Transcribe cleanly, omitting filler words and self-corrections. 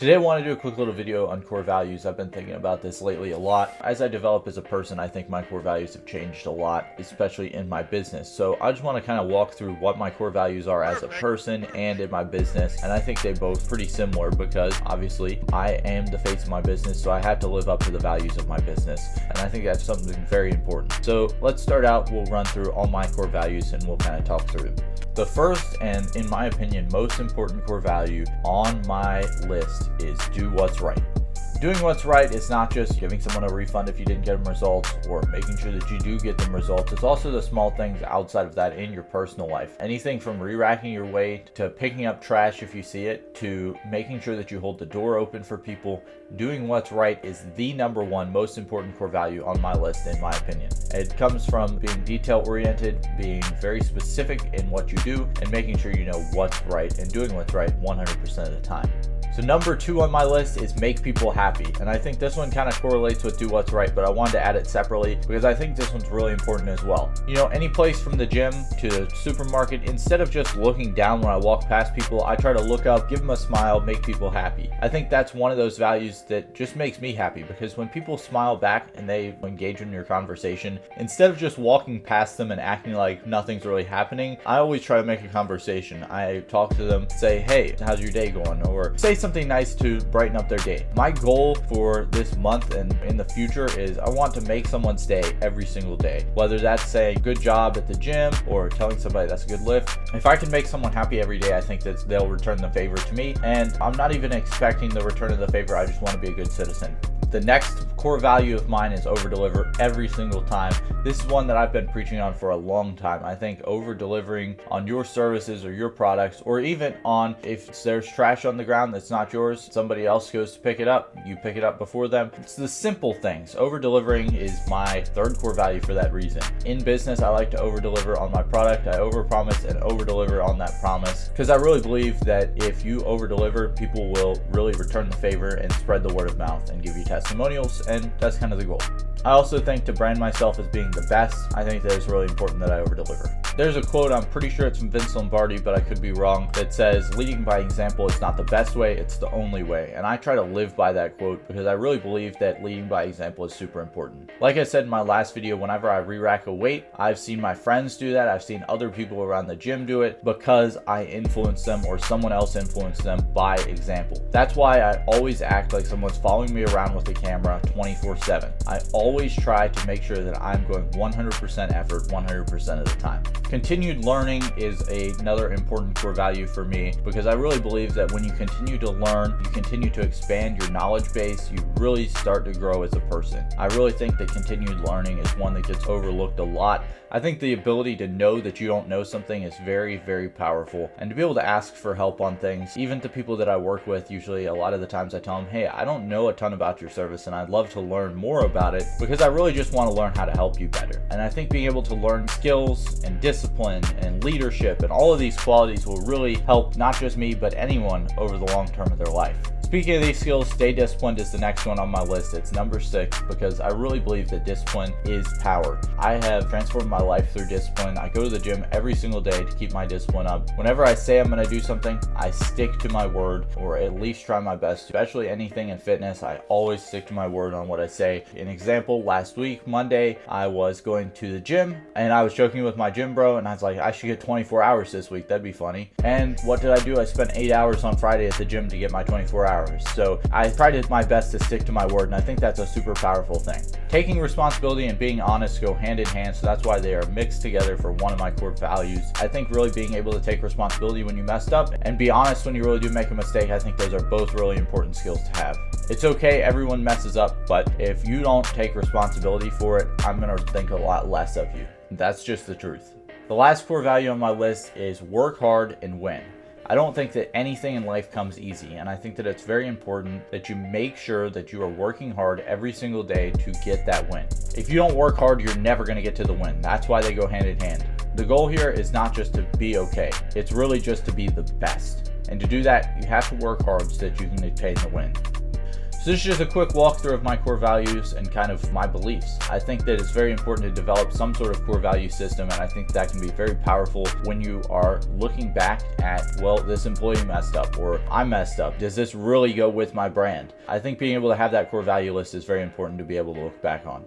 Today I want to do a quick little video on core values. I've been thinking about this lately a lot. As I develop as a person, I think my core values have changed a lot, especially in my business. So I just want to kind of walk through what my core values are as a person and in my business. And I think they both pretty similar because obviously I am the face of my business, so I have to live up to the values of my business. And I think that's something very important. So let's start out. We'll run through all my core values and we'll kind of talk through. The first and, in my opinion, most important core value on my list is do what's right. Doing what's right is not just giving someone a refund if you didn't get them results or making sure that you do get them results. It's also the small things outside of that in your personal life. Anything from re-racking your weight to picking up trash if you see it to making sure that you hold the door open for people. Doing what's right is the number one most important core value on my list, in my opinion. It comes from being detail oriented, being very specific in what you do, and making sure you know what's right and doing what's right 100% of the time. So number 2 on my list is make people happy. And I think this one kind of correlates with do what's right, but I wanted to add it separately because I think this one's really important as well. You know, any place from the gym to the supermarket, instead of just looking down when I walk past people, I try to look up, give them a smile, make people happy. I think that's one of those values that just makes me happy because when people smile back and they engage in your conversation, instead of just walking past them and acting like nothing's really happening, I always try to make a conversation. I talk to them, say, hey, how's your day going? Or say something nice to brighten up their day. My goal for this month and in the future is I want to make someone's day every single day. Whether that's saying good job at the gym or telling somebody that's a good lift. If I can make someone happy every day, I think that they'll return the favor to me. And I'm not even expecting the return of the favor. I just want to be a good citizen. The next core value of mine is over deliver every single time. This is one that I've been preaching on for a long time. I think over delivering on your services or your products, or even on if there's trash on the ground that's not yours, somebody else goes to pick it up, you pick it up before them. It's the simple things. Over delivering is my third core value for that reason. In business, I like to over deliver on my product. I over promise and over deliver on that promise because I really believe that if you over deliver, people will really return the favor and spread the word of mouth and give you testimonials, and that's kind of the goal. I also think to brand myself as being the best, I think that it's really important that I over deliver. There's a quote, I'm pretty sure it's from Vince Lombardi, but I could be wrong, that says leading by example is not the best way, it's the only way. And I try to live by that quote because I really believe that leading by example is super important. Like I said in my last video, whenever I re-rack a weight, I've seen my friends do that. I've seen other people around the gym do it because I influence them or someone else influenced them by example. That's why I always act like someone's following me around with a camera 24/7. I always try to make sure that I'm going 100% effort 100% of the time. Continued learning is another important core value for me because I really believe that when you continue to learn, you continue to expand your knowledge base, you really start to grow as a person. I really think that continued learning is one that gets overlooked a lot. I think the ability to know that you don't know something is very, very powerful. And to be able to ask for help on things, even to people that I work with, usually a lot of the times I tell them, hey, I don't know a ton about your service and I'd love to learn more about it because I really just want to learn how to help you better. And I think being able to learn skills and discipline and leadership and all of these qualities will really help not just me, but anyone over the long term of their life. Speaking of these skills, stay disciplined is the next one on my list. It's number 6 because I really believe that discipline is power. I have transformed my life through discipline. I go to the gym every single day to keep my discipline up. Whenever I say I'm going to do something, I stick to my word or at least try my best. Especially anything in fitness, I always stick to my word on what I say. An example, last week, Monday, I was going to the gym and I was joking with my gym bro and I was like, I should get 24 hours this week. That'd be funny. And what did I do? I spent 8 hours on Friday at the gym to get my 24 hours. So I tried my best to stick to my word, and I think that's a super powerful thing. Taking responsibility and being honest go hand in hand, so that's why they are mixed together for one of my core values. I think really being able to take responsibility when you messed up and be honest when you really do make a mistake, I think those are both really important skills to have. It's okay, everyone messes up, but if you don't take responsibility for it, I'm going to think a lot less of you. That's just the truth. The last core value on my list is work hard and win. I don't think that anything in life comes easy, and I think that it's very important that you make sure that you are working hard every single day to get that win. If you don't work hard, you're never going to get to the win. That's why they go hand in hand. The goal here is not just to be okay. It's really just to be the best. And to do that, you have to work hard so that you can attain the win. So this is just a quick walkthrough of my core values and kind of my beliefs. I think that it's very important to develop some sort of core value system, and I think that can be very powerful when you are looking back at, well, this employee messed up, or I messed up. Does this really go with my brand? I think being able to have that core value list is very important to be able to look back on.